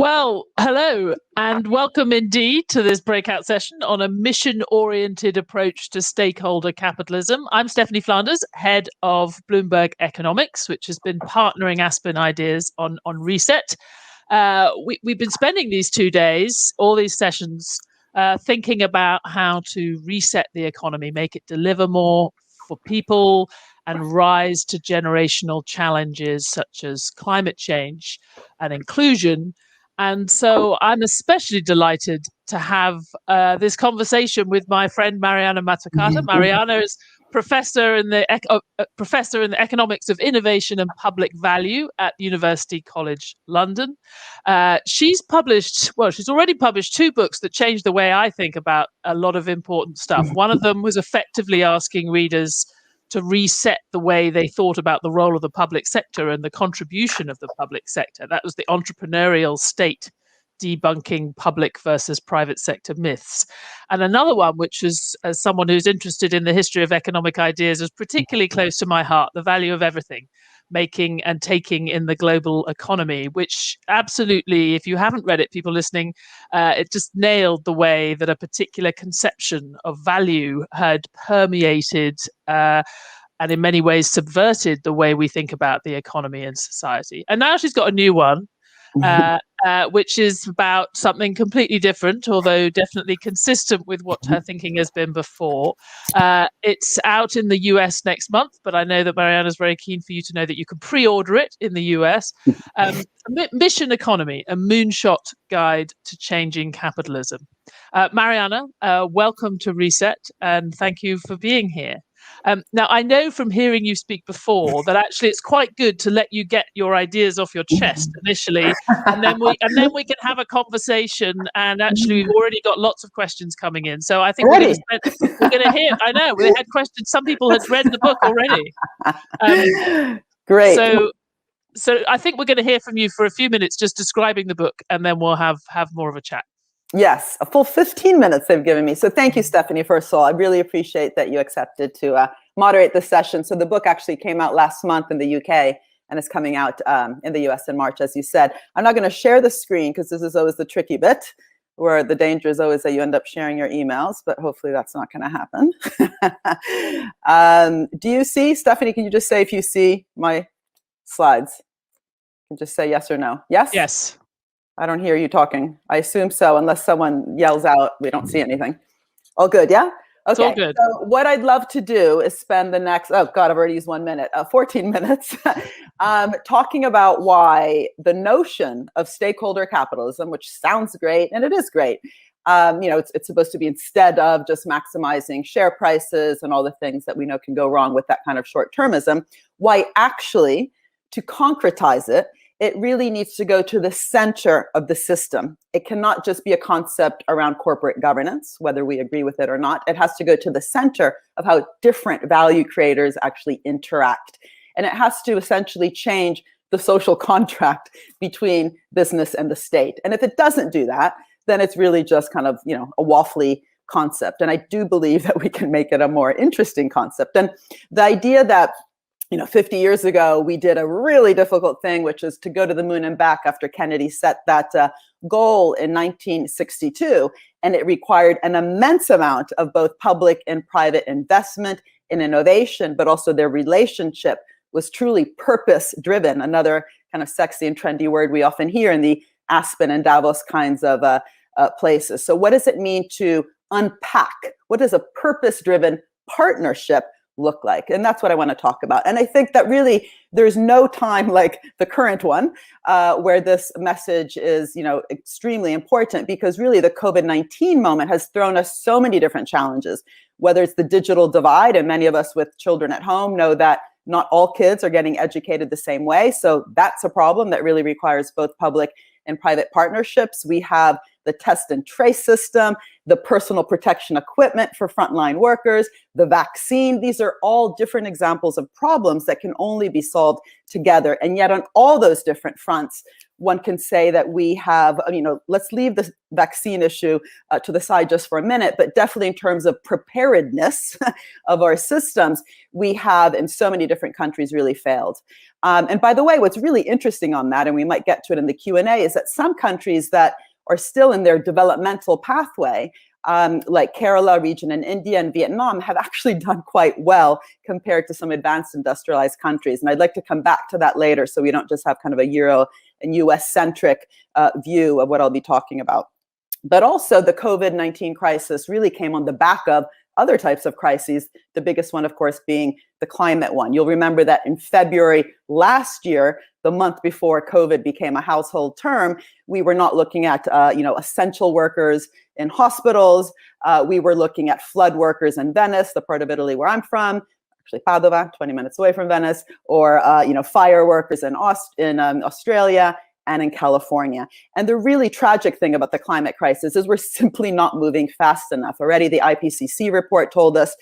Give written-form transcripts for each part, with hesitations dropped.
Well, hello and welcome indeed to this breakout session on a mission-oriented approach to stakeholder capitalism. I'm Stephanie Flanders, head of Bloomberg Economics, which has been partnering Aspen Ideas on Reset. We've been spending these 2 days, all these sessions, thinking about how to reset the economy, make it deliver more for people and rise to generational challenges such as climate change and inclusion. And so I'm especially delighted to have this conversation with my friend Mariana Mazzucato. Mariana is professor in the economics of innovation and public value at University College London. She's already published 2 books that changed the way I think about a lot of important stuff. One of them was effectively asking readers to reset the way they thought about the role of the public sector and the contribution of the public sector. That was the entrepreneurial state, debunking public versus private sector myths. And another one, which is, as someone who's interested in the history of economic ideas, is particularly close to my heart, The Value of Everything, Making and Taking in the Global Economy, which absolutely, if you haven't read it, people listening, it just nailed the way that a particular conception of value had permeated and in many ways subverted the way we think about the economy and society. And now she's got a new one, which is about something completely different, although definitely consistent with what her thinking has been before. It's out in the US next month, but I know that Mariana's very keen for you to know that you can pre-order it in the US. Mission Economy, a moonshot guide to changing capitalism. Mariana, welcome to Reset, and thank you for being here. Now, I know from hearing you speak before that actually it's quite good to let you get your ideas off your chest initially, and then we can have a conversation. And actually, we've already got lots of questions coming in, so I think we're going to hear. I know we had questions. Some people had read the book already. Great. So I think we're going to hear from you for a few minutes, just describing the book, and then we'll have more of a chat. Yes, a full 15 minutes they've given me. So thank you, Stephanie, first of all. I really appreciate that you accepted to moderate this session. So the book actually came out last month in the UK and is coming out in the US in March, as you said. I'm not going to share the screen because this is always the tricky bit, where the danger is always that you end up sharing your emails, but hopefully that's not going to happen. Do you see, Stephanie, can you just say if you see my slides? You can just say yes or no. Yes? Yes. I don't hear you talking. I assume so, unless someone yells out, we don't see anything. All good, yeah? Okay, it's all good. So what I'd love to do is spend the next, oh God, I've already used 1 minute, 14 minutes, talking about why the notion of stakeholder capitalism, which sounds great, and it is great, it's supposed to be instead of just maximizing share prices and all the things that we know can go wrong with that kind of short-termism, why actually, to concretize it, it really needs to go to the center of the system. It cannot just be a concept around corporate governance, whether we agree with it or not. It has to go to the center of how different value creators actually interact. And it has to essentially change the social contract between business and the state. And if it doesn't do that, then it's really just kind of, a waffly concept. And I do believe that we can make it a more interesting concept. And the idea that 50 years ago, we did a really difficult thing, which is to go to the moon and back after Kennedy set that goal in 1962. And it required an immense amount of both public and private investment in innovation, but also their relationship was truly purpose-driven, another kind of sexy and trendy word we often hear in the Aspen and Davos kinds of places. So what does it mean to unpack? What does a purpose-driven partnership look like? And that's what I want to talk about. And I think that really there's no time like the current one where this message is, extremely important, because really the COVID-19 moment has thrown us so many different challenges, whether it's the digital divide, and many of us with children at home know that not all kids are getting educated the same way. So that's a problem that really requires both public and private partnerships. We have the test and trace system, the personal protection equipment for frontline workers, the vaccine. These are all different examples of problems that can only be solved together. And yet on all those different fronts, one can say that we have, let's leave the vaccine issue to the side just for a minute, but definitely in terms of preparedness of our systems, we have in so many different countries really failed. And by the way, what's really interesting on that, and we might get to it in the Q&A, is that some countries that are still in their developmental pathway, like Kerala region in India and Vietnam, have actually done quite well compared to some advanced industrialized countries. And I'd like to come back to that later so we don't just have kind of a Euro and US-centric view of what I'll be talking about. But also the COVID-19 crisis really came on the back of other types of crises, the biggest one, of course, being the climate one. You'll remember that in February last year, the month before COVID became a household term, we were not looking at essential workers in hospitals. We were looking at flood workers in Venice, the part of Italy where I'm from, actually Padova, 20 minutes away from Venice, or fire workers in Australia and in California. And the really tragic thing about the climate crisis is we're simply not moving fast enough. Already the IPCC report told us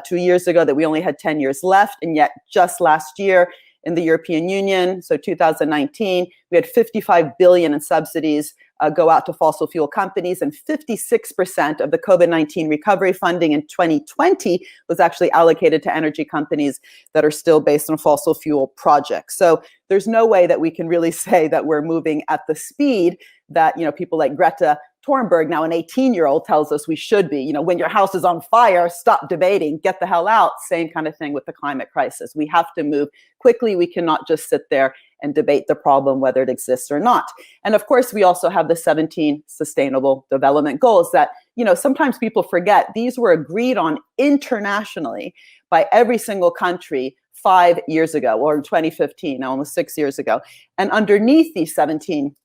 2 years ago that we only had 10 years left, and yet just last year in the European Union, so 2019, we had 55 billion in subsidies go out to fossil fuel companies, and 56% of the COVID-19 recovery funding in 2020 was actually allocated to energy companies that are still based on fossil fuel projects. So there's no way that we can really say that we're moving at the speed that people like Greta Thunberg, now an 18-year-old, tells us we should be. When your house is on fire, stop debating, get the hell out. Same kind of thing with the climate crisis. We have to move quickly. We cannot just sit there and debate the problem, whether it exists or not. And of course, we also have the 17 Sustainable Development Goals that, sometimes people forget. These were agreed on internationally by every single country 5 years ago, or in 2015, almost 6 years ago. And underneath these 17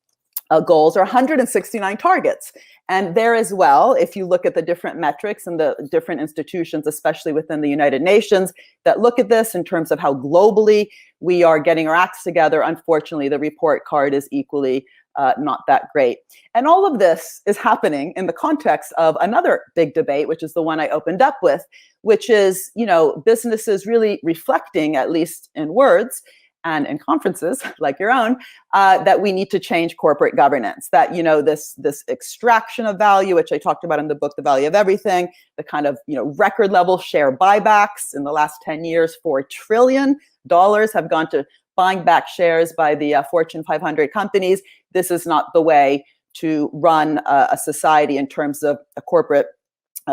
goals are 169 targets. And there as well, if you look at the different metrics and the different institutions, especially within the United Nations, that look at this in terms of how globally we are getting our acts together, unfortunately, the report card is equally not that great. And all of this is happening in the context of another big debate, which is the one I opened up with, which is, businesses really reflecting, at least in words, and in conferences like your own, that we need to change corporate governance, that, this extraction of value, which I talked about in the book, The Value of Everything, the kind of, record level share buybacks in the last 10 years, $4 trillion have gone to buying back shares by the Fortune 500 companies. This is not the way to run a society in terms of a corporate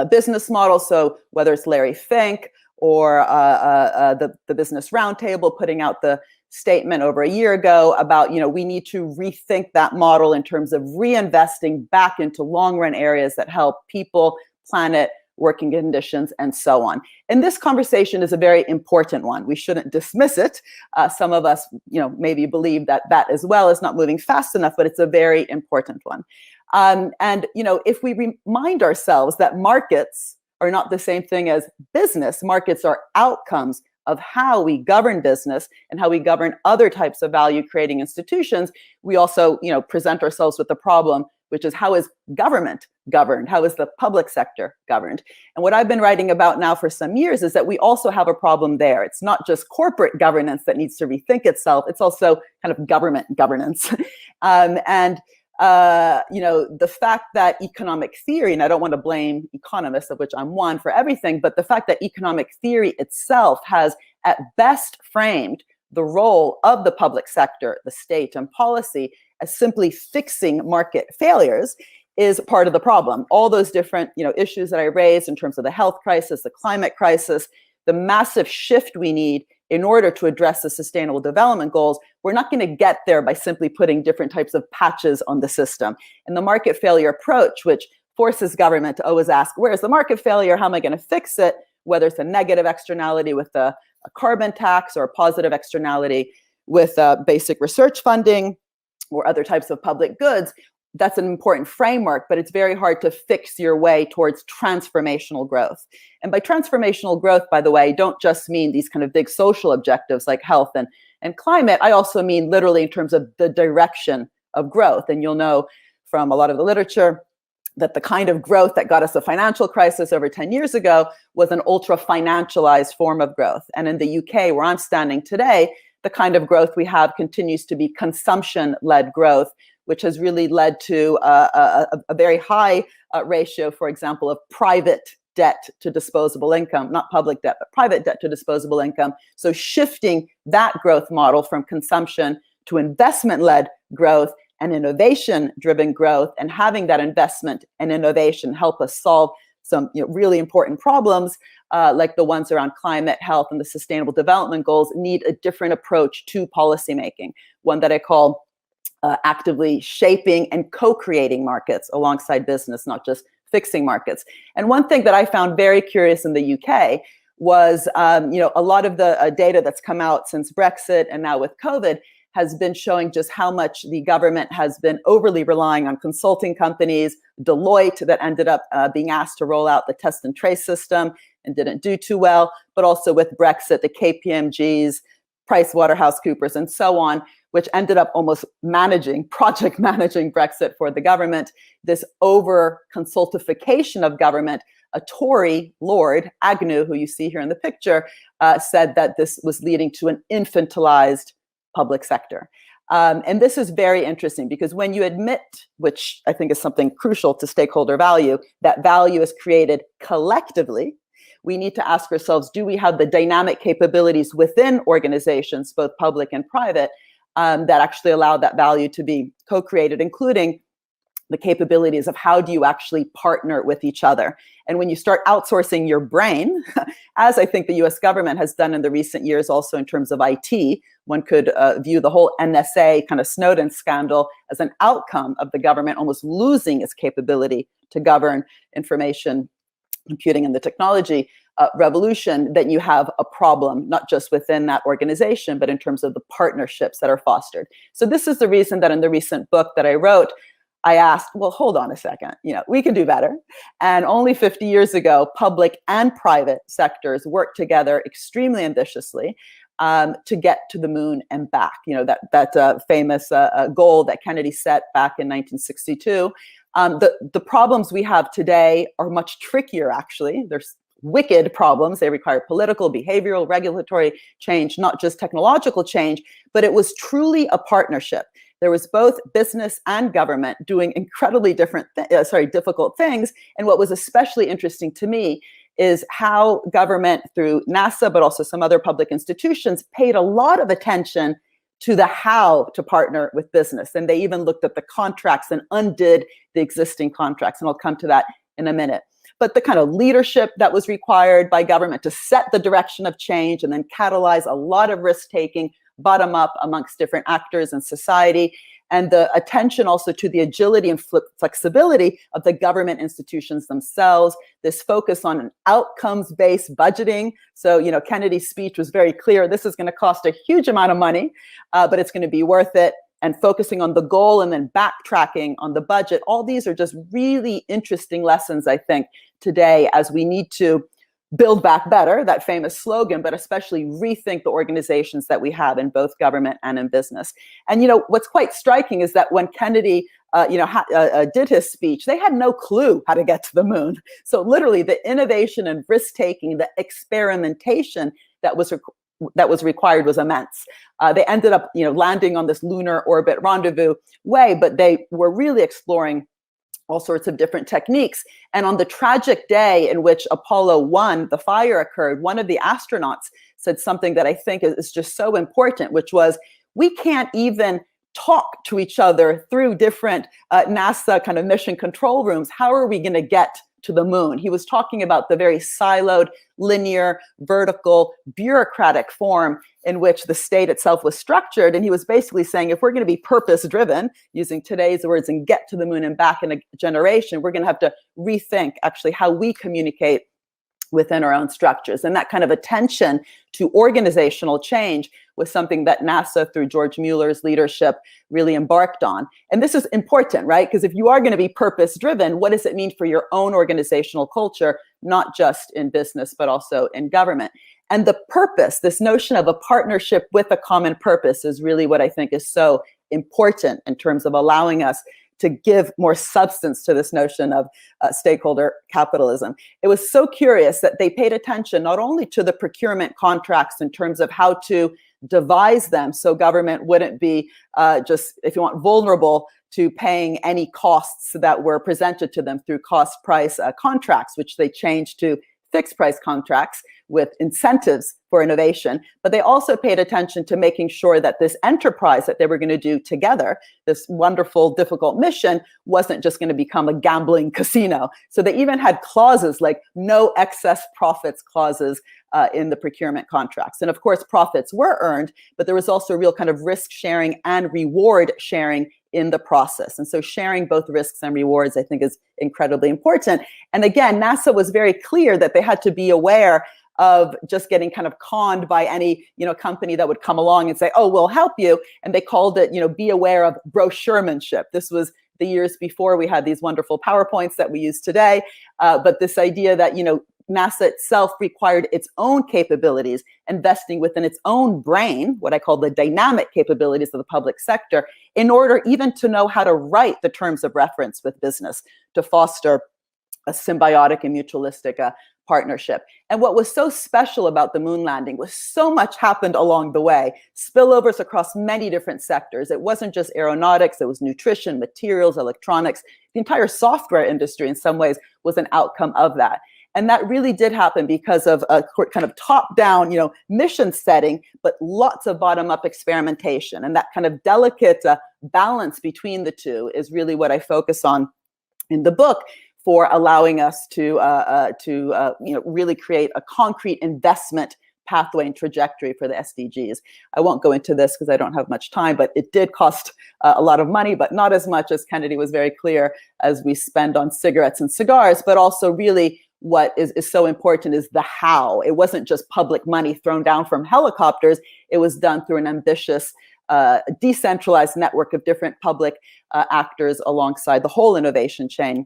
business model. So whether it's Larry Fink or the Business Roundtable putting out the statement over a year ago about, we need to rethink that model in terms of reinvesting back into long-run areas that help people, planet, working conditions, and so on. And this conversation is a very important one. We shouldn't dismiss it. Some of us, maybe believe that as well is not moving fast enough, but it's a very important one. And if we remind ourselves that markets are not the same thing as business, markets are outcomes of how we govern business and how we govern other types of value-creating institutions, we also, present ourselves with the problem, which is how is government governed? How is the public sector governed? And what I've been writing about now for some years is that we also have a problem there. It's not just corporate governance that needs to rethink itself. It's also kind of government governance. The fact that economic theory, and I don't want to blame economists, of which I'm one, for everything, but the fact that economic theory itself has at best framed the role of the public sector, the state, and policy as simply fixing market failures is part of the problem. All those different, issues that I raised in terms of the health crisis, the climate crisis, the massive shift we need in order to address the Sustainable Development Goals, we're not going to get there by simply putting different types of patches on the system. And the market failure approach, which forces government to always ask, where's the market failure? How am I going to fix it? Whether it's a negative externality with a carbon tax or a positive externality with basic research funding or other types of public goods, that's an important framework, but it's very hard to fix your way towards transformational growth. And by transformational growth, by the way, I don't just mean these kind of big social objectives like health and climate. I also mean literally in terms of the direction of growth. And you'll know from a lot of the literature that the kind of growth that got us a financial crisis over 10 years ago was an ultra-financialized form of growth. And in the UK, where I'm standing today, the kind of growth we have continues to be consumption-led growth, which has really led to a very high ratio, for example, of private debt to disposable income, not public debt, but private debt to disposable income. So shifting that growth model from consumption to investment-led growth and innovation-driven growth, and having that investment and innovation help us solve some really important problems like the ones around climate, health, and the Sustainable Development Goals, need a different approach to policymaking, one that I call actively shaping and co-creating markets alongside business, not just fixing markets. And one thing that I found very curious in the UK was, a lot of the data that's come out since Brexit and now with COVID has been showing just how much the government has been overly relying on consulting companies, Deloitte, that ended up being asked to roll out the test and trace system and didn't do too well, but also with Brexit, the KPMGs, PricewaterhouseCoopers, and so on, which ended up almost project managing Brexit for the government. This over-consultification of government, a Tory Lord, Agnew, who you see here in the picture, said that this was leading to an infantilized public sector. And this is very interesting because when you admit, which I think is something crucial to stakeholder value, that value is created collectively, we need to ask ourselves, do we have the dynamic capabilities within organizations, both public and private, that actually allow that value to be co-created, including the capabilities of how do you actually partner with each other. And when you start outsourcing your brain, as I think the US government has done in the recent years also in terms of IT, one could view the whole NSA kind of Snowden scandal as an outcome of the government almost losing its capability to govern information computing and the technology revolution, then you have a problem, not just within that organization, but in terms of the partnerships that are fostered. So this is the reason that in the recent book that I wrote, I asked, well, hold on a second, we can do better. And only 50 years ago, public and private sectors worked together extremely ambitiously to get to the moon and back. That famous goal that Kennedy set back in 1962. The problems we have today are much trickier, actually. There's wicked problems. They require political, behavioral, regulatory change, not just technological change, but it was truly a partnership. There was both business and government doing incredibly difficult things. And what was especially interesting to me is how government, through NASA, but also some other public institutions, paid a lot of attention to the how to partner with business. And they even looked at the contracts and undid the existing contracts. And I'll come to that in a minute. But the kind of leadership that was required by government to set the direction of change and then catalyze a lot of risk-taking bottom up amongst different actors in society, and the attention also to the agility and flexibility of the government institutions themselves, this focus on an outcomes-based budgeting. So, Kennedy's speech was very clear, this is going to cost a huge amount of money, but it's going to be worth it, and focusing on the goal and then backtracking on the budget. All these are just really interesting lessons, I think, today as we need to build back better, that famous slogan, but especially rethink the organizations that we have in both government and in business. And what's quite striking is that when Kennedy did his speech, they had no clue how to get to the moon. So literally the innovation and risk-taking, the experimentation that was required was immense. They ended up landing on this lunar orbit rendezvous way, but they were really exploring all sorts of different techniques. And on the tragic day in which Apollo 1, the fire occurred, one of the astronauts said something that I think is just so important, which was, we can't even talk to each other through different NASA kind of mission control rooms. How are we going to get to the moon? He was talking about the very siloed, linear, vertical, bureaucratic form in which the state itself was structured. And he was basically saying, if we're going to be purpose-driven, using today's words, and get to the moon and back in a generation, we're going to have to rethink actually how we communicate within our own structures. And that kind of attention to organizational change was something that NASA, through George Mueller's leadership, really embarked on. And this is important, right? Because if you are going to be purpose-driven, what does it mean for your own organizational culture, not just in business, but also in government? And the purpose, this notion of a partnership with a common purpose, is really what I think is so important in terms of allowing us to give more substance to this notion of stakeholder capitalism. It was so curious that they paid attention not only to the procurement contracts in terms of how to devise them so government wouldn't be just, if you want, vulnerable to paying any costs that were presented to them through cost price contracts, which they changed to fixed price contracts with incentives for innovation. But they also paid attention to making sure that this enterprise that they were going to do together, this wonderful, difficult mission, wasn't just going to become a gambling casino. So they even had clauses like no excess profits clauses in the procurement contracts. And of course, profits were earned, but there was also real kind of risk sharing and reward sharing in the process. And so sharing both risks and rewards, I think, is incredibly important. And again, NASA was very clear that they had to be aware of just getting kind of conned by any, company that would come along and say, oh, we'll help you. And they called it, be aware of brochuremanship. This was the years before we had these wonderful PowerPoints that we use today. But this idea that, NASA itself required its own capabilities, investing within its own brain, what I call the dynamic capabilities of the public sector, in order even to know how to write the terms of reference with business to foster a symbiotic and mutualistic partnership. And what was so special about the moon landing was so much happened along the way, spillovers across many different sectors. It wasn't just aeronautics, it was nutrition, materials, electronics. The entire software industry in some ways was an outcome of that. And that really did happen because of a kind of top-down, mission setting, but lots of bottom-up experimentation. And that kind of delicate balance between the two is really what I focus on in the book for allowing us to really create a concrete investment pathway and trajectory for the SDGs. I won't go into this because I don't have much time, but it did cost a lot of money, but not as much as Kennedy was very clear as we spend on cigarettes and cigars, but also really what is so important is the how. It wasn't just public money thrown down from helicopters. It was done through an ambitious, decentralized network of different public actors alongside the whole innovation chain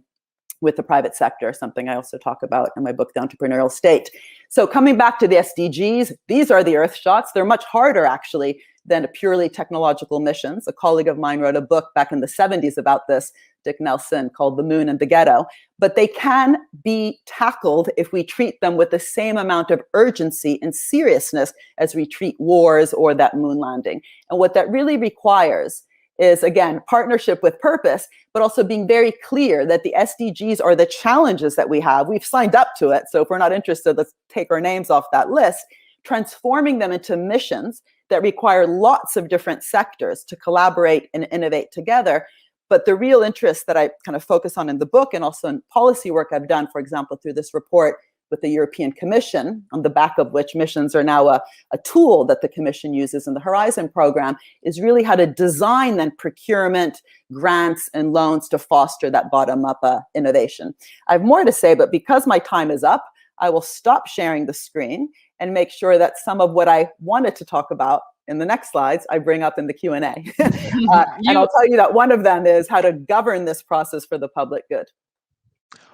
with the private sector, something I also talk about in my book, The Entrepreneurial State. So coming back to the SDGs, these are the earth shots. They're much harder, actually, than purely technological missions. A colleague of mine wrote a book back in the 70s about this, Dick Nelson, called The Moon and the Ghetto. But they can be tackled if we treat them with the same amount of urgency and seriousness as we treat wars or that moon landing. And what that really requires is, again, partnership with purpose, but also being very clear that the SDGs are the challenges that we have. We've signed up to it. So if we're not interested, let's take our names off that list, transforming them into missions that require lots of different sectors to collaborate and innovate together. But the real interest that I kind of focus on in the book and also in policy work I've done, for example, through this report with the European Commission, on the back of which missions are now a tool that the Commission uses in the Horizon program, is really how to design then procurement, grants, and loans to foster that bottom-up innovation. I have more to say, but because my time is up, I will stop sharing the screen and make sure that some of what I wanted to talk about in the next slides, I bring up in the Q&A. And I'll tell you that one of them is how to govern this process for the public good.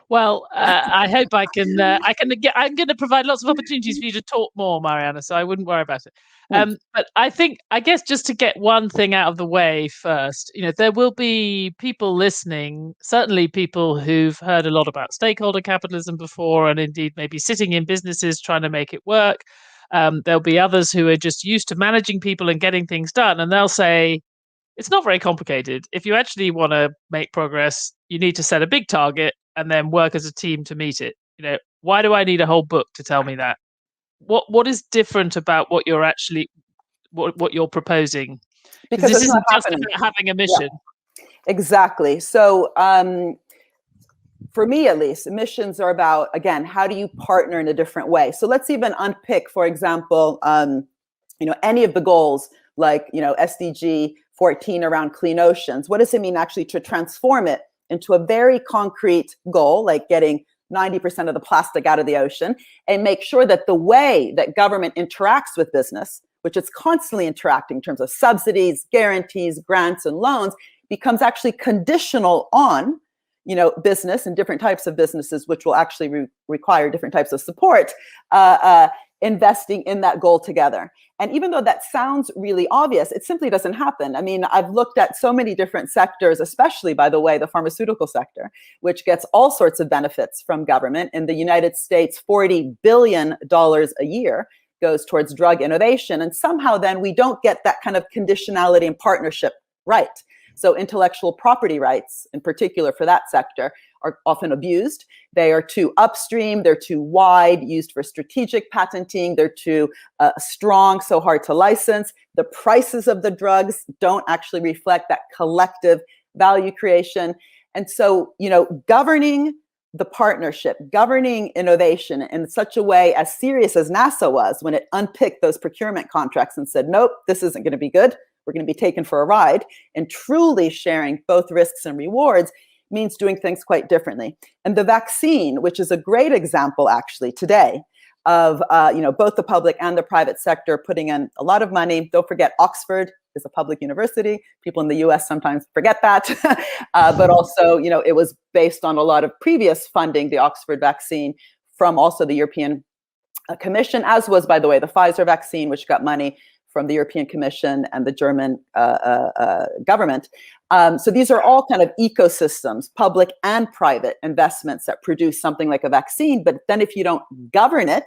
Well, I hope I can get. I'm going to provide lots of opportunities for you to talk more, Mariana. So I wouldn't worry about it. But I guess just to get one thing out of the way first, there will be people listening, certainly people who've heard a lot about stakeholder capitalism before, and indeed maybe sitting in businesses trying to make it work. There'll be others who are just used to managing people and getting things done, and they'll say, it's not very complicated. If you actually want to make progress, you need to set a big target and then work as a team to meet it. Why do I need a whole book to tell me that? What is different about what you're actually what you're proposing? Because this isn't just about having a mission. Yeah. Exactly. So for me, at least, missions are about, again, how do you partner in a different way? So let's even unpick, for example, any of the goals, like SDG 14 around clean oceans. What does it mean actually to transform it into a very concrete goal, like getting 90% of the plastic out of the ocean, and make sure that the way that government interacts with business, which it's constantly interacting in terms of subsidies, guarantees, grants, and loans, becomes actually conditional on business and different types of businesses, which will actually require different types of support, investing in that goal together. And even though that sounds really obvious, it simply doesn't happen. I mean, I've looked at so many different sectors, especially, by the way, the pharmaceutical sector, which gets all sorts of benefits from government. In the United States, $40 billion a year goes towards drug innovation. And somehow then we don't get that kind of conditionality and partnership right. So intellectual property rights, in particular for that sector, are often abused. They are too upstream, they're too wide, used for strategic patenting, they're too strong, so hard to license. The prices of the drugs don't actually reflect that collective value creation. And so, governing the partnership, governing innovation in such a way as serious as NASA was when it unpicked those procurement contracts and said, nope, this isn't going to be good. We're going to be taken for a ride, and truly sharing both risks and rewards means doing things quite differently. And the vaccine, which is a great example actually today of both the public and the private sector putting in a lot of money. Don't forget, Oxford is a public university. People in the US sometimes forget that. But also, it was based on a lot of previous funding, the Oxford vaccine, from also the European Commission, as was, by the way, the Pfizer vaccine, which got money from the European Commission and the German government. So these are all kind of ecosystems, public and private investments that produce something like a vaccine. But then if you don't govern it,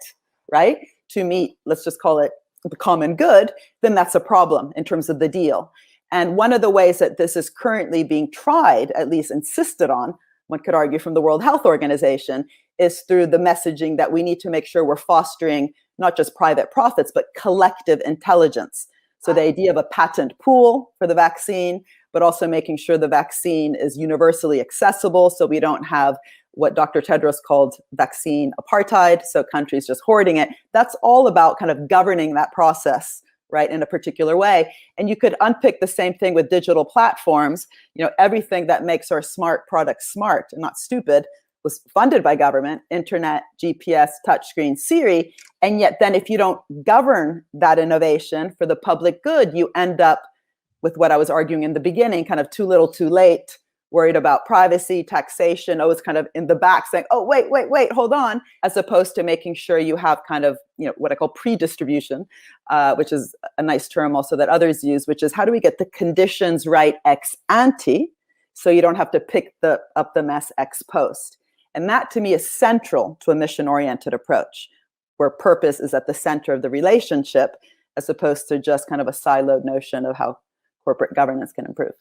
right, to meet, let's just call it the common good, then that's a problem in terms of the deal. And one of the ways that this is currently being tried, at least insisted on, one could argue from the World Health Organization, is through the messaging that we need to make sure we're fostering not just private profits, but collective intelligence. So the idea of a patent pool for the vaccine, but also making sure the vaccine is universally accessible so we don't have what Dr. Tedros called vaccine apartheid, so countries just hoarding it. That's all about kind of governing that process, right, in a particular way. And you could unpick the same thing with digital platforms. Everything that makes our smart products smart and not stupid was funded by government: internet, GPS, touchscreen, Siri. And yet then if you don't govern that innovation for the public good, you end up with what I was arguing in the beginning, kind of too little, too late, worried about privacy, taxation, always kind of in the back saying, oh, wait, hold on, as opposed to making sure you have kind of, what I call pre-distribution, which is a nice term also that others use, which is how do we get the conditions right ex ante so you don't have to pick up the mess ex post. And that to me is central to a mission-oriented approach, where purpose is at the center of the relationship, as opposed to just kind of a siloed notion of how corporate governance can improve.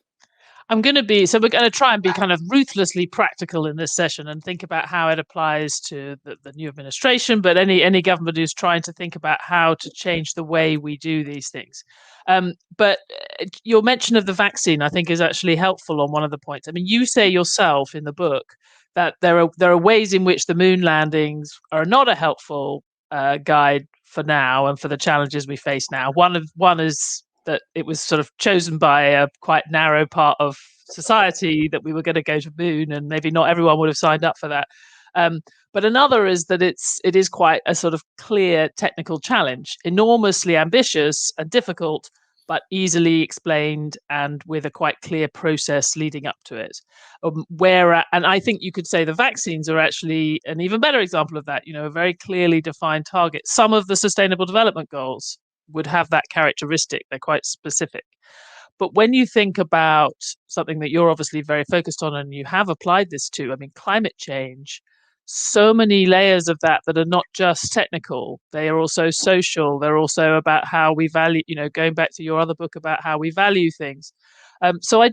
We're going to try and be kind of ruthlessly practical in this session and think about how it applies to the new administration, but any government who's trying to think about how to change the way we do these things. But your mention of the vaccine, I think, is actually helpful on one of the points. I mean, you say yourself in the book that there are ways in which the moon landings are not a helpful guide for now and for the challenges we face now. One is that it was sort of chosen by a quite narrow part of society that we were going to go to the moon, and maybe not everyone would have signed up for that. But another is that it is quite a sort of clear technical challenge, enormously ambitious and difficult, but easily explained and with a quite clear process leading up to it. And I think you could say the vaccines are actually an even better example of that, a very clearly defined target. Some of the Sustainable Development Goals would have that characteristic. They're quite specific. But when you think about something that you're obviously very focused on and you have applied this to, I mean, climate change, so many layers of that are not just technical. They are also social. They're also about how we value, going back to your other book about how we value things. So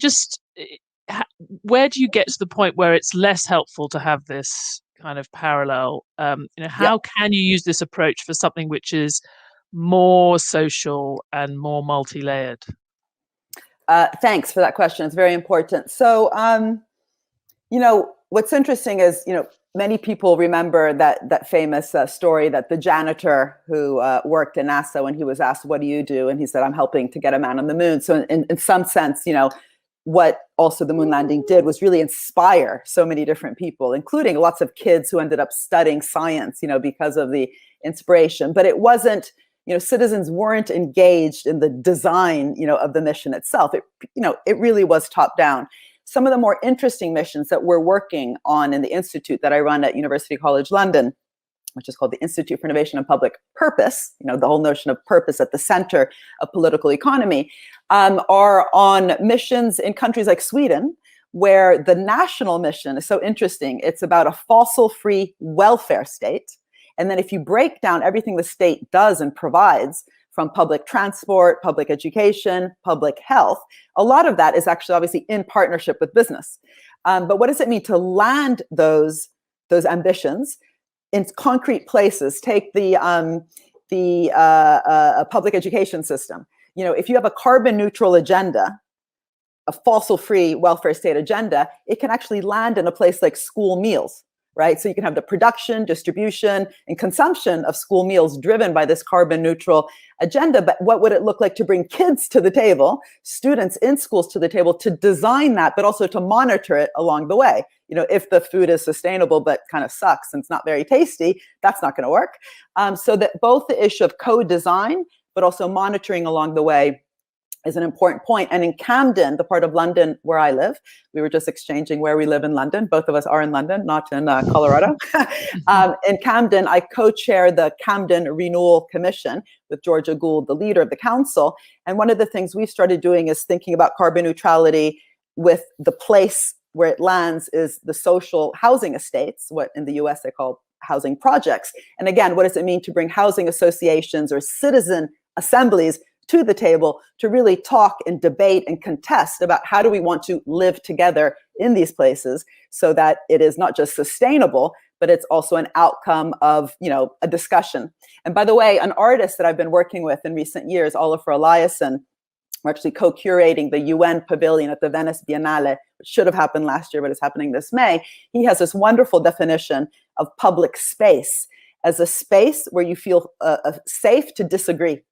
where do you get to the point where it's less helpful to have this kind of parallel? How can you use this approach for something which is more social and more multi-layered? Thanks for that question. It's very important. So, what's interesting is, many people remember that famous story that the janitor who worked in NASA, when he was asked, what do you do? And he said, I'm helping to get a man on the moon. So in some sense, what also the moon landing did was really inspire so many different people, including lots of kids who ended up studying science, because of the inspiration. But it wasn't, citizens weren't engaged in the design, of the mission itself. It really was top down. Some of the more interesting missions that we're working on in the institute that I run at University College London which is called the Institute for Innovation and Public Purpose, the whole notion of purpose at the center of political economy, are on missions in countries like Sweden, where the national mission is so interesting. It's about a fossil-free welfare state. And then if you break down everything the state does and provides, from public transport, public education, public health, a lot of that is actually obviously in partnership with business. But what does it mean to land those ambitions in concrete places? Take the public education system. If you have a carbon neutral agenda, a fossil-free welfare state agenda, it can actually land in a place like school meals, right? So you can have the production, distribution, and consumption of school meals driven by this carbon neutral agenda. But what would it look like to bring kids to the table, students in schools to the table, to design that, but also to monitor it along the way? If the food is sustainable but kind of sucks and it's not very tasty, that's not going to work. So that both the issue of co-design, but also monitoring along the way is an important point. And in Camden, the part of London where I live, we were just exchanging where we live in London. Both of us are in London, not in Colorado. In Camden, I co-chair the Camden Renewal Commission with Georgia Gould, the leader of the council. And one of the things we've started doing is thinking about carbon neutrality with the place where it lands is the social housing estates, what in the US they call housing projects. And again, what does it mean to bring housing associations or citizen assemblies to the table to really talk and debate and contest about how do we want to live together in these places so that it is not just sustainable, but it's also an outcome of, a discussion. And by the way, an artist that I've been working with in recent years, Oliver Eliasson, we're actually co-curating the UN Pavilion at the Venice Biennale, which should have happened last year, but it's happening this May. He has this wonderful definition of public space as a space where you feel safe to disagree.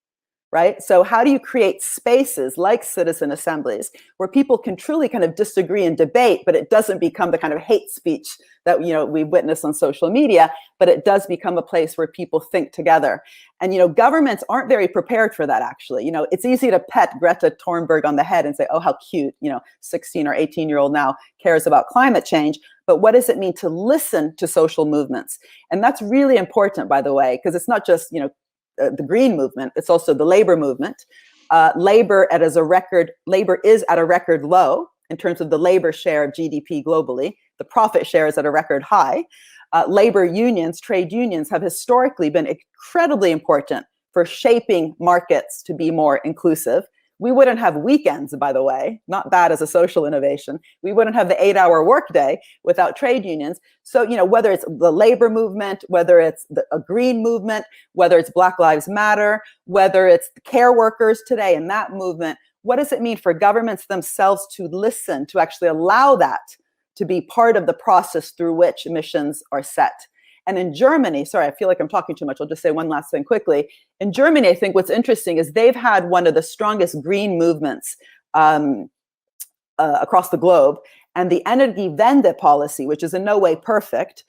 Right? So how do you create spaces like citizen assemblies where people can truly kind of disagree and debate, but it doesn't become the kind of hate speech that, we witness on social media, but it does become a place where people think together. And, governments aren't very prepared for that, actually. It's easy to pet Greta Thunberg on the head and say, oh, how cute, 16 or 18-year-old now cares about climate change. But what does it mean to listen to social movements? And that's really important, by the way, because it's not just, the green movement, it's also the labor movement. Labor is at a record low in terms of the labor share of GDP globally. The profit share is at a record high. Labor unions, trade unions, have historically been incredibly important for shaping markets to be more inclusive. We wouldn't have weekends, by the way, not that as a social innovation. We wouldn't have the 8-hour workday without trade unions. So, whether it's the labor movement, whether it's a green movement, whether it's Black Lives Matter, whether it's the care workers today and that movement, what does it mean for governments themselves to listen, to actually allow that to be part of the process through which emissions are set? And in Germany, sorry, I feel like I'm talking too much. I'll just say one last thing quickly. In Germany, I think what's interesting is they've had one of the strongest green movements across the globe. And the Energiewende policy, which is in no way perfect,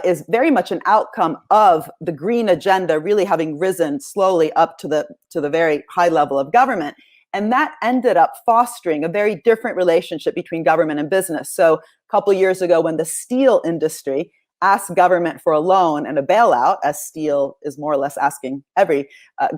is very much an outcome of the green agenda really having risen slowly up to the very high level of government. And that ended up fostering a very different relationship between government and business. So a couple of years ago, when the steel industry asked government for a loan and a bailout, as steel is more or less asking every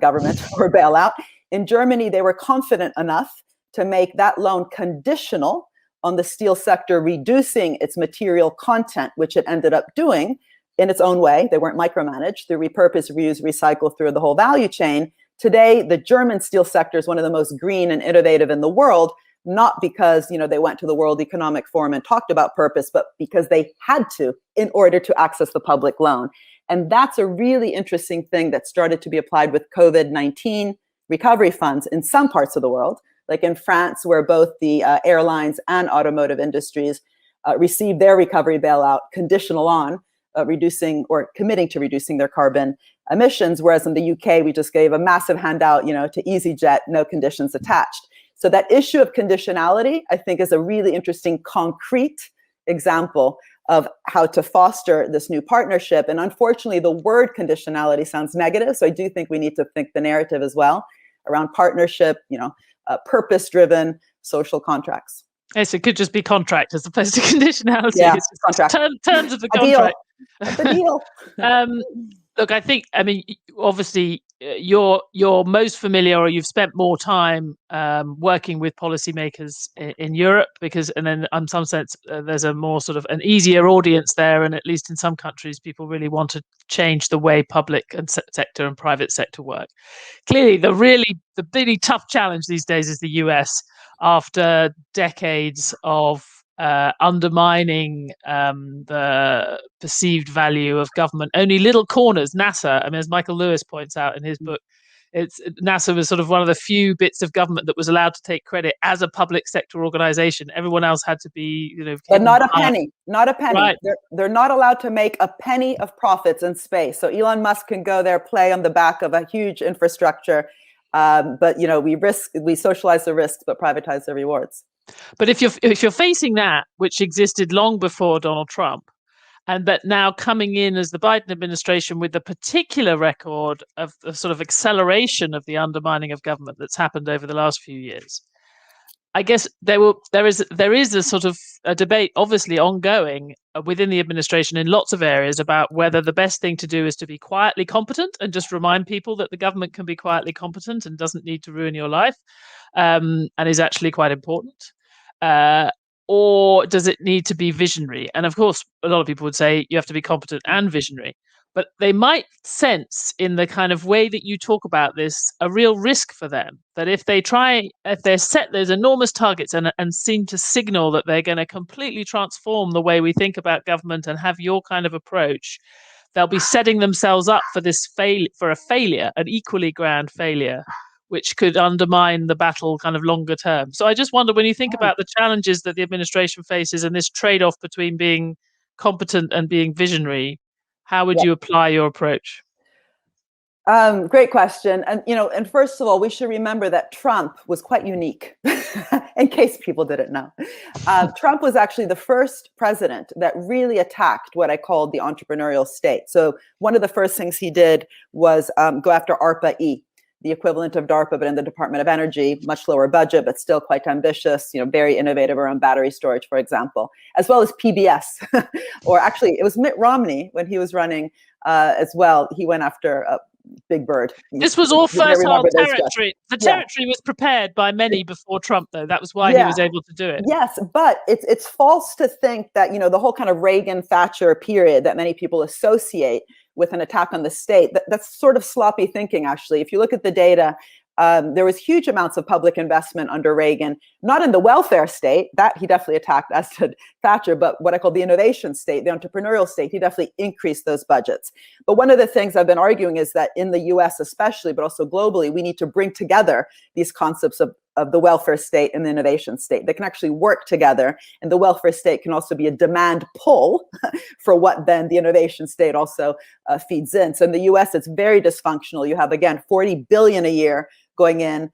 government for a bailout, in Germany, they were confident enough to make that loan conditional on the steel sector reducing its material content, which it ended up doing in its own way. They weren't micromanaged through repurpose, reuse, recycle through the whole value chain. Today, the German steel sector is one of the most green and innovative in the world, not because they went to the World Economic Forum and talked about purpose, but because they had to in order to access the public loan. And that's a really interesting thing that started to be applied with COVID-19 recovery funds in some parts of the world, like in France, where both the airlines and automotive industries received their recovery bailout conditional on reducing or committing to reducing their carbon emissions, whereas in the UK, we just gave a massive handout, to EasyJet, no conditions attached. So that issue of conditionality, I think, is a really interesting, concrete example of how to foster this new partnership. And unfortunately, the word conditionality sounds negative. So I do think we need to think the narrative as well around partnership, purpose-driven social contracts. Yes, it could just be contract as opposed to conditionality. Yeah, it's contract. Terms of the contract. Cut the deal. Um, Look, I mean, obviously, you're most familiar, or you've spent more time working with policymakers in Europe, and then in some sense, there's a more sort of an easier audience there, and at least in some countries, people really want to change the way public and sector and private sector work. Clearly, the really tough challenge these days is the US, after decades of undermining the perceived value of government. Only little corners, NASA, I mean, as Michael Lewis points out in his book, NASA was sort of one of the few bits of government that was allowed to take credit as a public sector organization. Everyone else had to be, but not a penny, not a penny. Right. They're not allowed to make a penny of profits in space. So Elon Musk can go there, play on the back of a huge infrastructure. But we socialize the risks, but privatize the rewards. But if you're facing that, which existed long before Donald Trump, and that now coming in as the Biden administration with the particular record of the sort of acceleration of the undermining of government that's happened over the last few years, I guess there is a sort of a debate, obviously ongoing within the administration in lots of areas, about whether the best thing to do is to be quietly competent and just remind people that the government can be quietly competent and doesn't need to ruin your life, and is actually quite important. Or does it need to be visionary? And of course, a lot of people would say you have to be competent and visionary. But they might sense, in the kind of way that you talk about this, a real risk for them. That if they set those enormous targets and seem to signal that they're going to completely transform the way we think about government and have your kind of approach, they'll be setting themselves up for a failure, an equally grand failure, which could undermine the battle kind of longer term. So I just wonder, when you think about the challenges that the administration faces and this trade-off between being competent and being visionary, how would you apply your approach? Great question. And first of all, we should remember that Trump was quite unique, in case people didn't know. Trump was actually the first president that really attacked what I called the entrepreneurial state. So one of the first things he did was go after ARPA-E, the equivalent of DARPA, but in the Department of Energy, much lower budget, but still quite ambitious, very innovative around battery storage, for example, as well as PBS. Or actually, it was Mitt Romney when he was running as well. He went after Big Bird. This was all fertile territory. The territory was prepared by many before Trump, though. That was why he was able to do it. Yes, but it's false to think that, the whole kind of Reagan-Thatcher period that many people associate with an attack on the state, that's sort of sloppy thinking, actually. If you look at the data, there was huge amounts of public investment under Reagan, not in the welfare state, that he definitely attacked, as did Thatcher, but what I call the innovation state, the entrepreneurial state, he definitely increased those budgets. But one of the things I've been arguing is that in the US especially, but also globally, we need to bring together these concepts of the welfare state and the innovation state. They can actually work together, and the welfare state can also be a demand pull for what then the innovation state also feeds in. So in the US, it's very dysfunctional. You have, again, $40 billion a year going in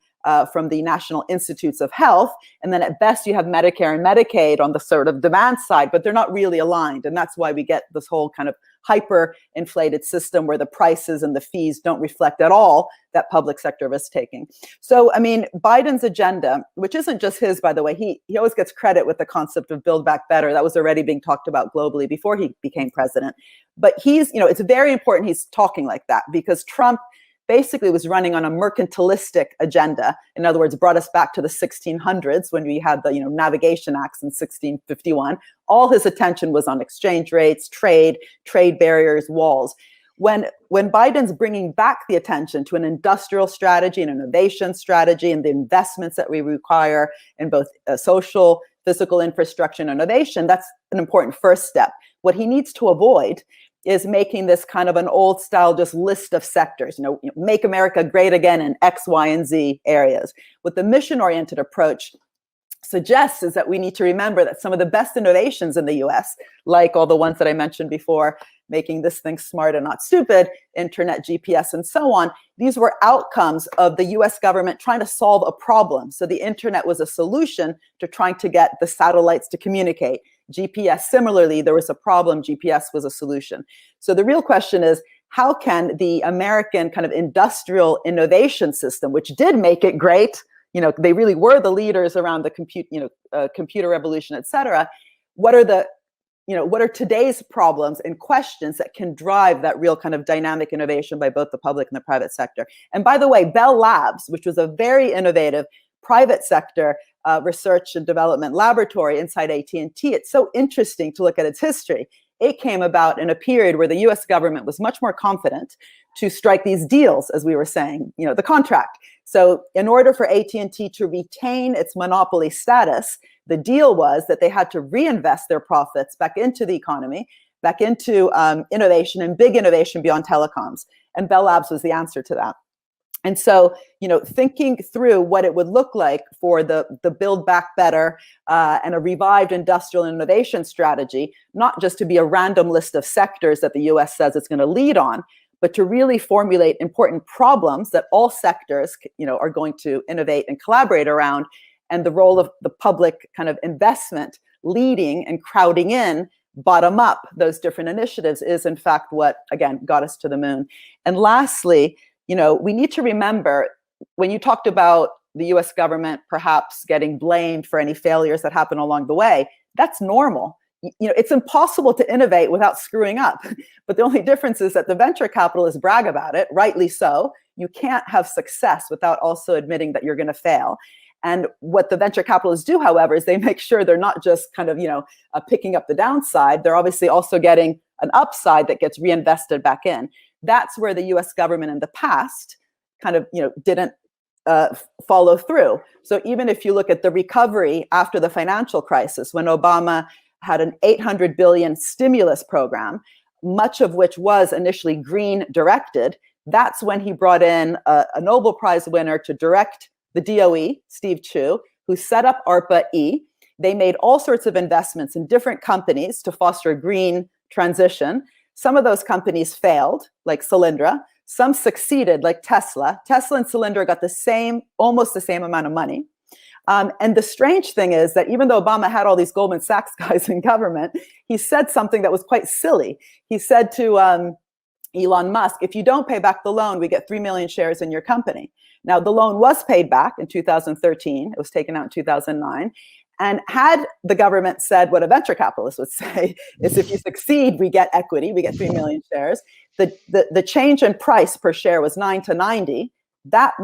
from the National Institutes of Health. And then at best, you have Medicare and Medicaid on the sort of demand side, but they're not really aligned. And that's why we get this whole kind of hyper-inflated system where the prices and the fees don't reflect at all that public sector risk-taking. So, I mean, Biden's agenda, which isn't just his, by the way, he always gets credit with the concept of Build Back Better. That was already being talked about globally before he became president. But it's very important he's talking like that, because Trump basically was running on a mercantilistic agenda. In other words, brought us back to the 1600s when we had the Navigation Acts in 1651. All his attention was on exchange rates, trade barriers, walls. When Biden's bringing back the attention to an industrial strategy, an innovation strategy, and the investments that we require in both social, physical infrastructure and innovation, that's an important first step. What he needs to avoid is making this kind of an old style just list of sectors, make America great again in X, Y, and Z areas. What the mission-oriented approach suggests is that we need to remember that some of the best innovations in the US, like all the ones that I mentioned before, making this thing smart and not stupid, internet, GPS, and so on, these were outcomes of the US government trying to solve a problem. So the internet was a solution to trying to get the satellites to communicate. GPS, similarly, there was a problem, GPS was a solution. So the real question is, how can the American kind of industrial innovation system, which did make it great, they really were the leaders around the computer revolution, et cetera, what are the what are today's problems and questions that can drive that real kind of dynamic innovation by both the public and the private sector. And by the way, Bell Labs, which was a very innovative private sector research and development laboratory inside AT&T, it's so interesting to look at its history. It came about in a period where the US government was much more confident to strike these deals, as we were saying, the contract. So in order for AT&T to retain its monopoly status, the deal was that they had to reinvest their profits back into the economy, back into innovation and big innovation beyond telecoms. And Bell Labs was the answer to that. And so, thinking through what it would look like for the Build Back Better and a revived industrial innovation strategy, not just to be a random list of sectors that the US says it's going to lead on, but to really formulate important problems that all sectors, are going to innovate and collaborate around, and the role of the public kind of investment leading and crowding in bottom up those different initiatives is in fact what, again, got us to the moon. And lastly, we need to remember, when you talked about the US government perhaps getting blamed for any failures that happen along the way, that's normal. It's impossible to innovate without screwing up. But the only difference is that the venture capitalists brag about it, rightly so. You can't have success without also admitting that you're going to fail. And what the venture capitalists do, however, is they make sure they're not just kind of, picking up the downside. They're obviously also getting an upside that gets reinvested back in. That's where the US government in the past kind of, didn't follow through. So even if you look at the recovery after the financial crisis, when Obama had an $800 billion stimulus program, much of which was initially green directed, that's when he brought in a Nobel Prize winner to direct the DOE, Steve Chu, who set up ARPA-E. They made all sorts of investments in different companies to foster a green transition. Some of those companies failed, like Solyndra. Some succeeded, like Tesla. Tesla and Solyndra got almost the same amount of money. And the strange thing is that even though Obama had all these Goldman Sachs guys in government, he said something that was quite silly. He said to Elon Musk, if you don't pay back the loan, we get 3 million shares in your company. Now, the loan was paid back in 2013. It was taken out in 2009. And had the government said what a venture capitalist would say, is if you succeed, we get equity, we get 3 million shares. The change in price per share was 9 to 90. That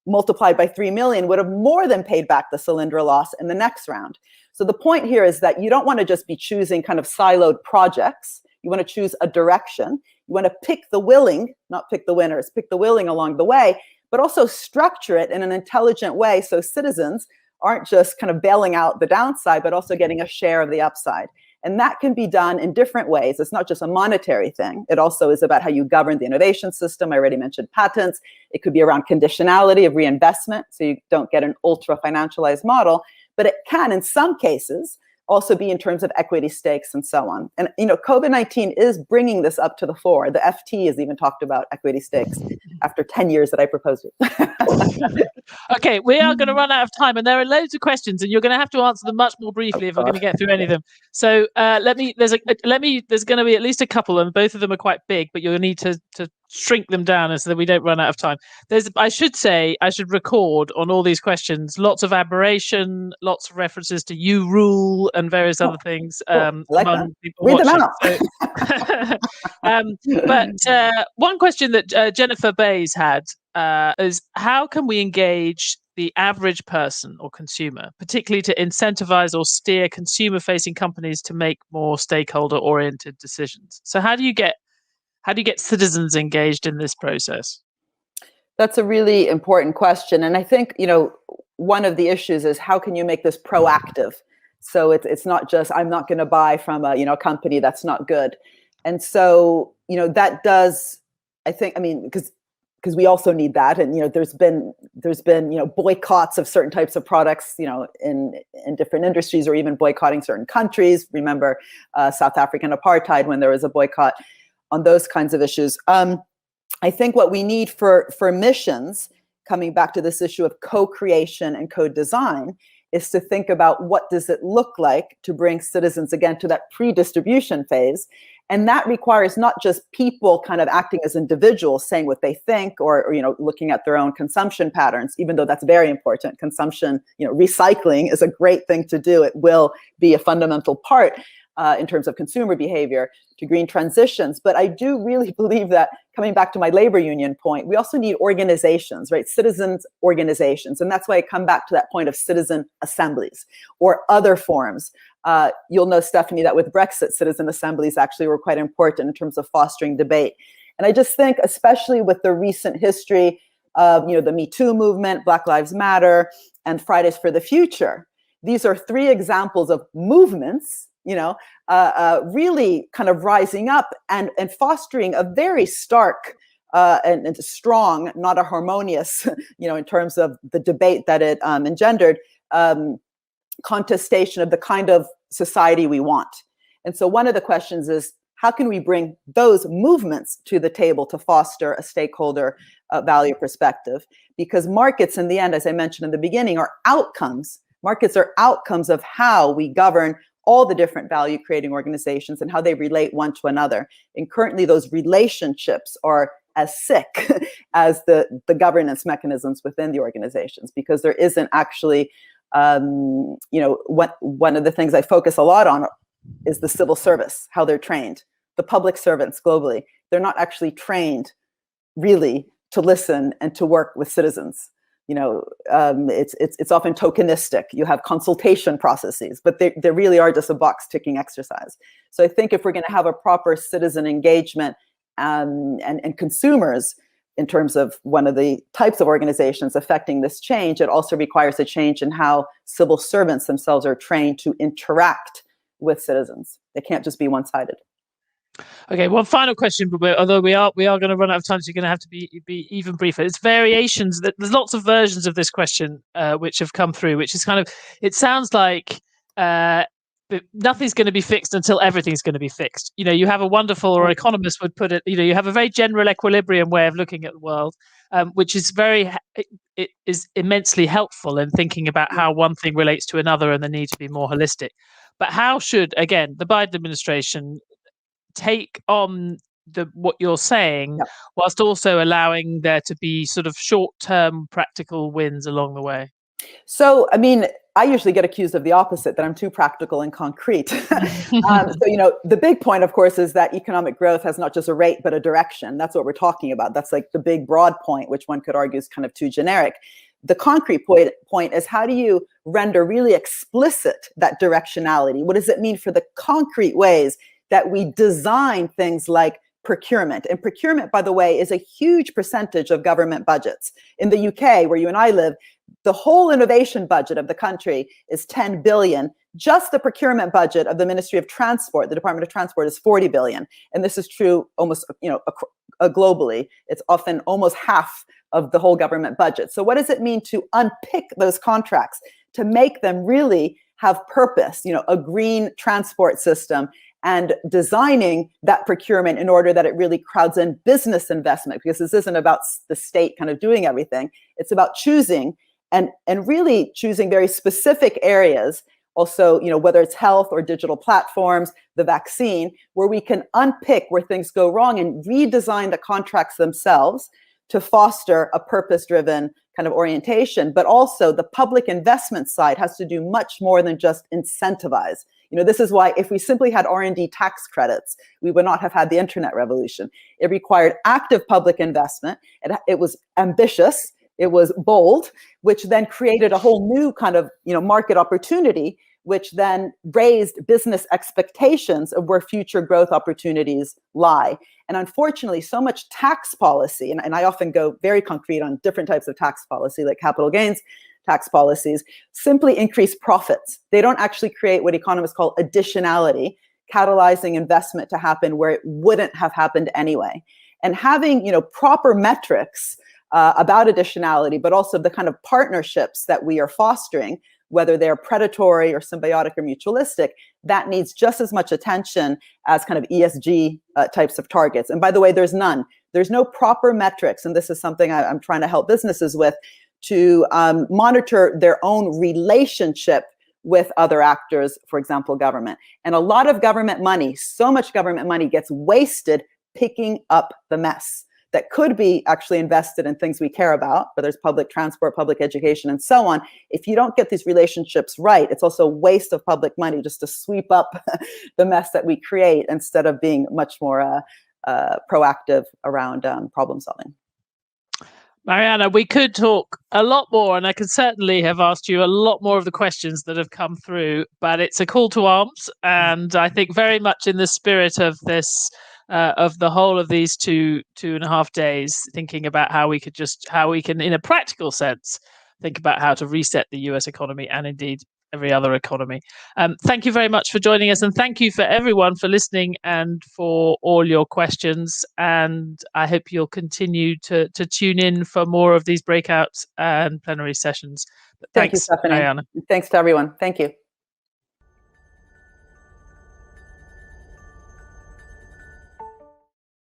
multiplied by 3 million would have more than paid back the Solyndra loss in the next round. So the point here is that you don't want to just be choosing kind of siloed projects. You want to choose a direction. You want to pick the willing, not pick the winners, pick the willing along the way, but also structure it in an intelligent way so citizens aren't just kind of bailing out the downside, but also getting a share of the upside. And that can be done in different ways. It's not just a monetary thing. It also is about how you govern the innovation system. I already mentioned patents. It could be around conditionality of reinvestment, so you don't get an ultra financialized model. But it can, in some cases, also be in terms of equity stakes and so on. And COVID-19 is bringing this up to the fore. The FT has even talked about equity stakes after 10 years that I proposed it. Okay, we are going to run out of time, and there are loads of questions, and you're going to have to answer them much more briefly if we're going to get through any of them. So there's going to be at least a couple, and both of them are quite big, but you'll need to shrink them down so that we don't run out of time. I should record on all these questions lots of aberration, lots of references to you rule and various other things. Cool. Like among people read watching. Them out. But one question that Jennifer Bays had is, how can we engage the average person or consumer, particularly to incentivize or steer consumer-facing companies to make more stakeholder-oriented decisions? So how do you get citizens engaged in this process? That's a really important question. And I think, one of the issues is how can you make this proactive? So it's not just, I'm not going to buy from a company that's not good. And so, that does, I think, because we also need that. And, there's been boycotts of certain types of products, in different industries, or even boycotting certain countries. Remember South African apartheid, when there was a boycott on those kinds of issues. I think what we need for missions, coming back to this issue of co-creation and co-design, is to think about what does it look like to bring citizens again to that pre-distribution phase. And that requires not just people kind of acting as individuals, saying what they think, or looking at their own consumption patterns, even though that's very important. Consumption, recycling is a great thing to do. It will be a fundamental part. in terms of consumer behavior, to green transitions. But I do really believe that, coming back to my labor union point, we also need organizations, right? Citizens organizations. And that's why I come back to that point of citizen assemblies or other forms. You'll know, Stephanie, that with Brexit, citizen assemblies actually were quite important in terms of fostering debate. And I just think, especially with the recent history of, the Me Too movement, Black Lives Matter, and Fridays for the Future, these are three examples of movements, really kind of rising up and fostering a very stark and strong, not a harmonious, in terms of the debate that it engendered, contestation of the kind of society we want. And so one of the questions is, how can we bring those movements to the table to foster a stakeholder value perspective? Because markets, in the end, as I mentioned in the beginning, are outcomes. Markets are outcomes of how we govern all the different value creating organizations and how they relate one to another. And currently those relationships are as sick as the governance mechanisms within the organizations, because there isn't actually, one of the things I focus a lot on is the civil service, how they're trained. The public servants globally, they're not actually trained really to listen and to work with citizens. It's often tokenistic. You have consultation processes, but they really are just a box ticking exercise. So I think if we're going to have a proper citizen engagement and consumers in terms of one of the types of organizations affecting this change, it also requires a change in how civil servants themselves are trained to interact with citizens. They can't just be one-sided. Okay, one final question, although we are going to run out of time, so you're going to have to be even briefer. It's variations. There's lots of versions of this question which have come through, which is kind of, it sounds like nothing's going to be fixed until everything's going to be fixed. You have a wonderful, or economists would put it, you have a very general equilibrium way of looking at the world, which is it is immensely helpful in thinking about how one thing relates to another and the need to be more holistic. But how should, again, the Biden administration take on what you're saying, whilst also allowing there to be sort of short-term practical wins along the way? So, I usually get accused of the opposite, that I'm too practical and concrete. The big point, of course, is that economic growth has not just a rate, but a direction. That's what we're talking about. That's like the big broad point, which one could argue is kind of too generic. The concrete point is, how do you render really explicit that directionality? What does it mean for the concrete ways that we design things like procurement? And procurement, by the way, is a huge percentage of government budgets. In the UK, where you and I live, the whole innovation budget of the country is 10 billion. Just the procurement budget of the Ministry of Transport, the Department of Transport, is 40 billion. And this is true almost, globally. It's often almost half of the whole government budget. So what does it mean to unpick those contracts, to make them really have purpose, a green transport system, and designing that procurement in order that it really crowds in business investment? Because this isn't about the state kind of doing everything. It's about choosing and really choosing very specific areas. Also, whether it's health or digital platforms, the vaccine, where we can unpick where things go wrong and redesign the contracts themselves to foster a purpose-driven kind of orientation. But also the public investment side has to do much more than just incentivize. This is why if we simply had R&D tax credits, we would not have had the internet revolution. It required active public investment. It was ambitious. It was bold, which then created a whole new kind of, market opportunity, which then raised business expectations of where future growth opportunities lie. And unfortunately, so much tax policy, and I often go very concrete on different types of tax policy, like capital gains tax policies, simply increase profits. They don't actually create what economists call additionality, catalyzing investment to happen where it wouldn't have happened anyway. And having, proper metrics about additionality, but also the kind of partnerships that we are fostering, whether they're predatory or symbiotic or mutualistic, that needs just as much attention as kind of ESG types of targets. And by the way, there's none. There's no proper metrics, and this is something I'm trying to help businesses with, to monitor their own relationship with other actors, for example, government. And a lot of government money, so much government money, gets wasted picking up the mess. that could be actually invested in things we care about, whether it's public transport, public education, and so on. If you don't get these relationships right, it's also a waste of public money just to sweep up the mess that we create instead of being much more proactive around problem solving. Mariana, we could talk a lot more, and I could certainly have asked you a lot more of the questions that have come through, but it's a call to arms. And I think very much in the spirit of this, of the whole of these two and a half days, thinking about how we can, in a practical sense, think about how to reset the US economy and indeed every other economy. Thank you very much for joining us, and thank you for everyone for listening and for all your questions. And I hope you'll continue to tune in for more of these breakouts and plenary sessions. Thank you, Stephanie. Mariana. Thanks to everyone. Thank you.